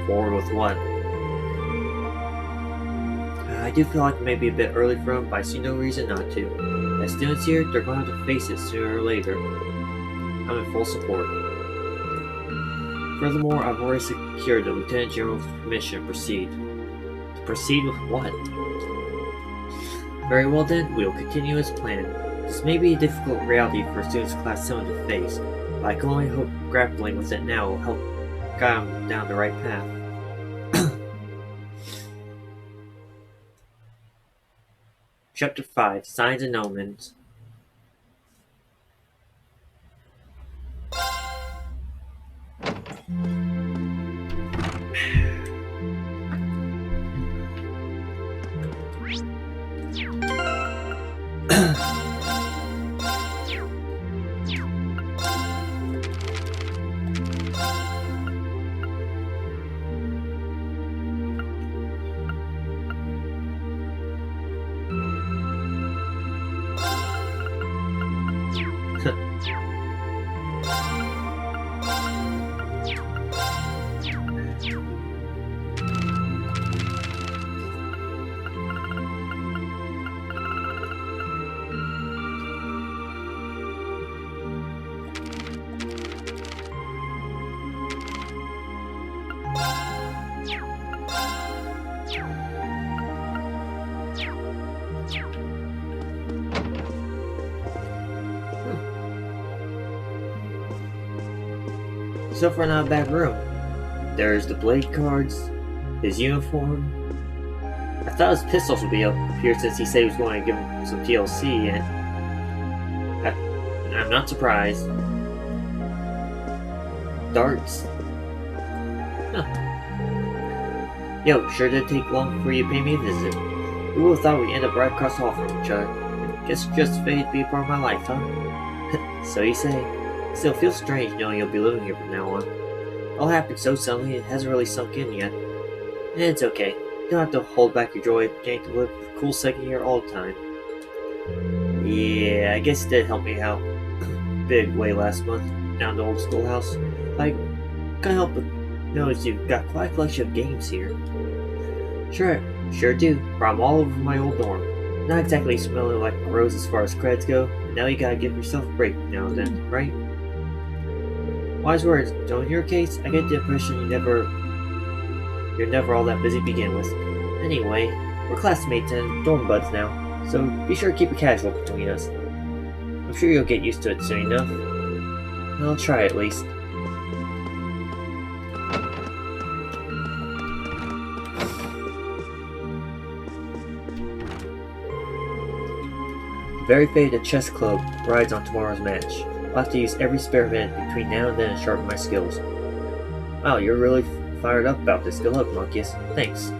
Forward with what? I do feel like it may be a bit early for them, but I see no reason not to. As students here, they're going to have to face it sooner or later. I'm in full support. Furthermore, I've already secured the Lieutenant General's permission to proceed. To proceed with what? Very well then, we will continue as planned. This may be a difficult reality for students Class 7 to face, but I can only hope grappling with it now will help guide them down the right path. Chapter 5, Signs and Omens. So far, not a bad room. There's the blade cards, his uniform. I thought his pistols would be up here since he said he was going to give him some TLC, and I'm not surprised. Darts. Huh. Yo, sure did take long before you pay me a visit. Who would have thought we'd end up right across the hall from each other? Guess it's just fate to be a part of my life, huh? So you say. Still feels strange knowing you'll be living here from now on. It all happened so suddenly it hasn't really sunk in yet. And it's okay. You don't have to hold back your joy at getting to live a cool second year all the time. Yeah, I guess it did help me out big way last month down the old schoolhouse. Like, can't help but notice you've got quite a collection of games here. Sure do. Brought them all over my old dorm. Not exactly smelling like a rose as far as creds go, but now you gotta give yourself a break now and then, right? Wise words, though in your case, I get the impression you're never all that busy to begin with. Anyway, we're classmates and dorm buds now, so be sure to keep it casual between us. I'm sure you'll get used to it soon enough. I'll try at least. Very faded chess club rides on tomorrow's match. I'll have to use every spare minute between now and then to sharpen my skills. Wow, you're really fired up about this. Good luck, Monkeys. Thanks.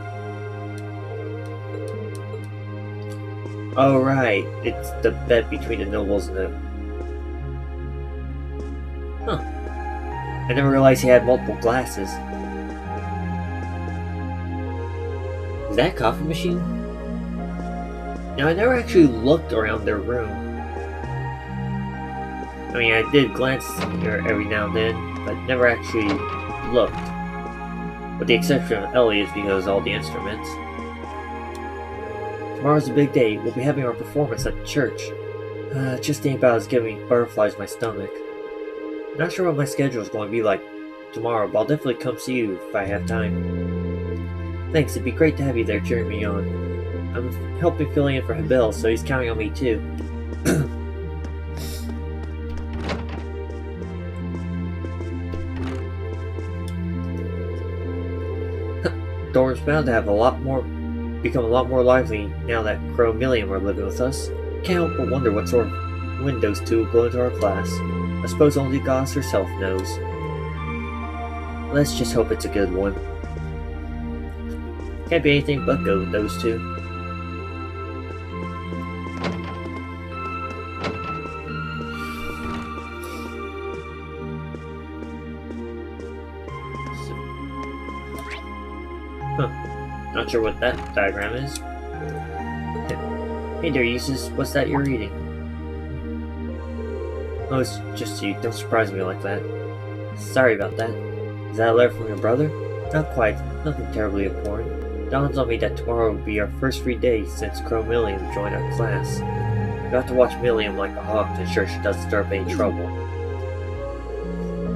Oh, right. It's the bet between the nobles and the... Huh. I never realized he had multiple glasses. Is that a coffee machine? Now, I never actually looked around their room. I mean, I did glance here every now and then, but never actually looked. With the exception of Elliott's because of all the instruments. Tomorrow's a big day. We'll be having our performance at church. Just thinking about it is giving me butterflies in my stomach. Not sure what my schedule is going to be like tomorrow, but I'll definitely come see you if I have time. Thanks, it'd be great to have you there cheering me on. I'm helping filling in for Habel, so he's counting on me too. Dorm's bound to have become a lot more lively now that Crow and Milliam are living with us. Can't help but wonder what sort of windows two will go into our class. I suppose only Goddess herself knows. Let's just hope it's a good one. Can't be anything but good with those two. Not sure what that diagram is. Hey there, Eustace. What's that you're reading? Oh, it's just you. Don't surprise me like that. Sorry about that. Is that a letter from your brother? Not quite. Nothing terribly important. Dawns on me that tomorrow will be our first free day since Crow Milliam joined our class. We have to watch Milliam like a hawk to ensure she doesn't stir up any trouble.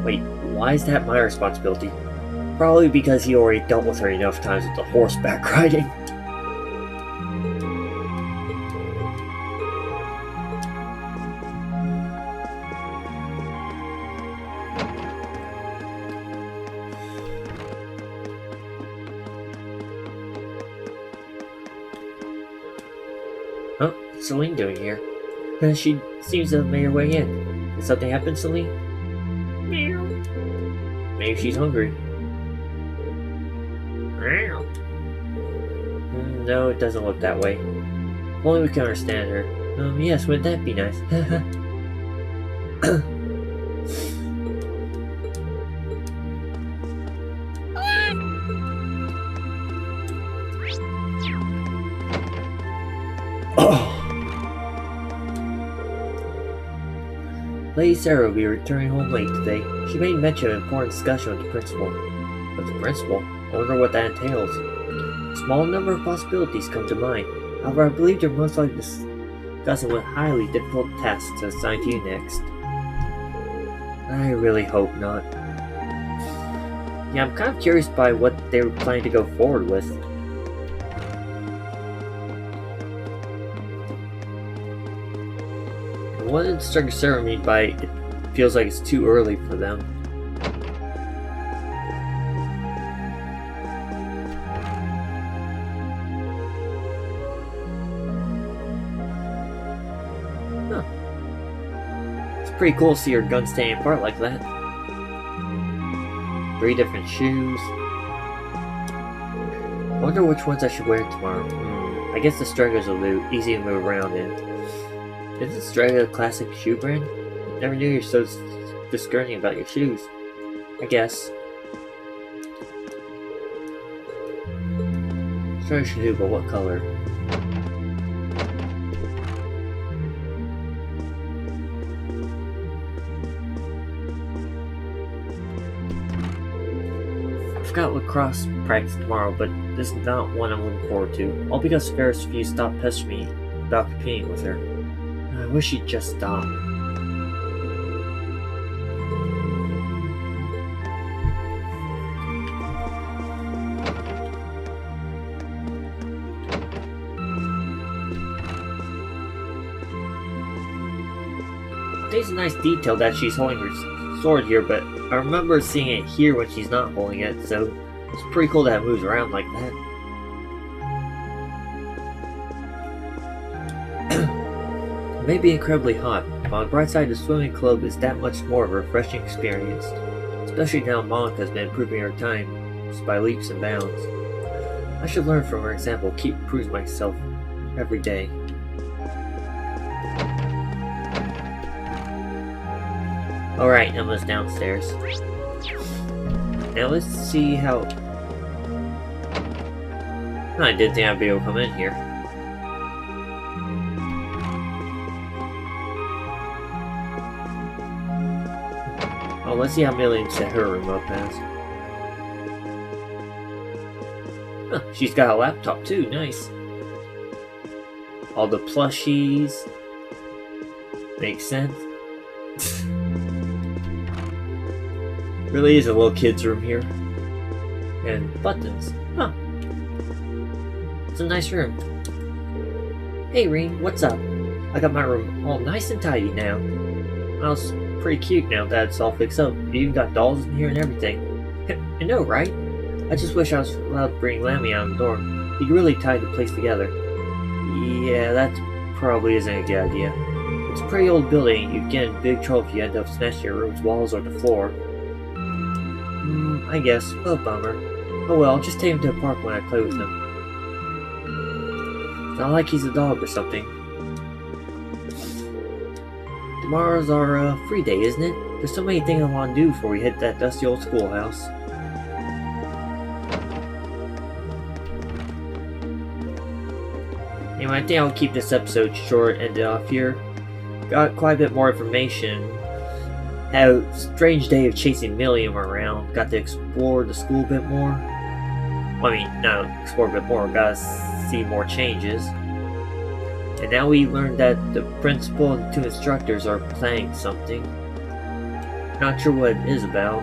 Wait, why is that my responsibility? Probably because he already dealt with her enough times with the horseback riding. Huh? What's Celine doing here? She seems to have made her way in. Did something happen, Celine? Meow. Maybe she's hungry. No, it doesn't look that way. If only we can understand her. Yes, wouldn't that be nice? Lady Sarah will be returning home late today. She made mention of an important discussion with the principal. With the principal? I wonder what that entails. A small number of possibilities come to mind. However, I believe they're most likely discussing what highly difficult tasks to assign to you next. I really hope not. Yeah, I'm kind of curious by what they were planning to go forward with. I wanted to start a ceremony by it feels like it's too early for them. Pretty cool to see her gun standing apart like that. 3 different shoes. I wonder which ones I should wear tomorrow. I guess the Stragglers are easy to move around in. Isn't Straggler a classic shoe brand? I never knew you're so discerning about your shoes. I guess. Straggler shoe, but what color? I forgot lacrosse practice tomorrow, but this is not one I'm looking forward to. All because Ferris Few stopped pestering me about competing with her. I wish she'd just stop. There's a nice detail that she's holding her sword here, but I remember seeing it here when she's not holding it, so it's pretty cool that it moves around like that. It may be incredibly hot, but on the bright side, the swimming club is that much more of a refreshing experience, especially now Monica has been improving her time by leaps and bounds. I should learn from her example, keep improving myself every day. Alright, Emma's downstairs. Now let's see how... I didn't think I'd be able to come in here. Oh, let's see how Milliam set her room up as. Huh, she's got a laptop too, nice. All the plushies. Makes sense. Really is a little kid's room here. And buttons. Huh. It's a nice room. Hey Reen, what's up? I got my room all nice and tidy now. Well, it's pretty cute now that it's all fixed up. You even got dolls in here and everything. I know, right? I just wish I was allowed to bring Lammy out the door. He really tied the place together. Yeah, that probably isn't a good idea. It's a pretty old building. You'd get in big trouble if you end up smashing your room's walls or the floor. I guess. What a bummer. Oh well, I'll just take him to the park when I play with him. It's not like he's a dog or something. Tomorrow's our free day, isn't it? There's so many things I want to do before we hit that dusty old schoolhouse. Anyway, I think I'll keep this episode short and end it off here. Got quite a bit more information. Had a strange day of chasing Milliam around. Got to explore the school a bit more. Well, I mean, not explore a bit more, got to see more changes. And now we learned that the principal and 2 instructors are planning something. Not sure what it is about.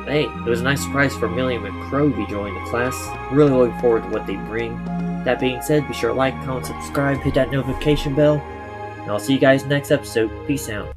Hey, it was a nice surprise for Milliam and Crow to be joining the class. Really looking forward to what they bring. That being said, be sure to like, comment, subscribe, hit that notification bell. And I'll see you guys next episode. Peace out.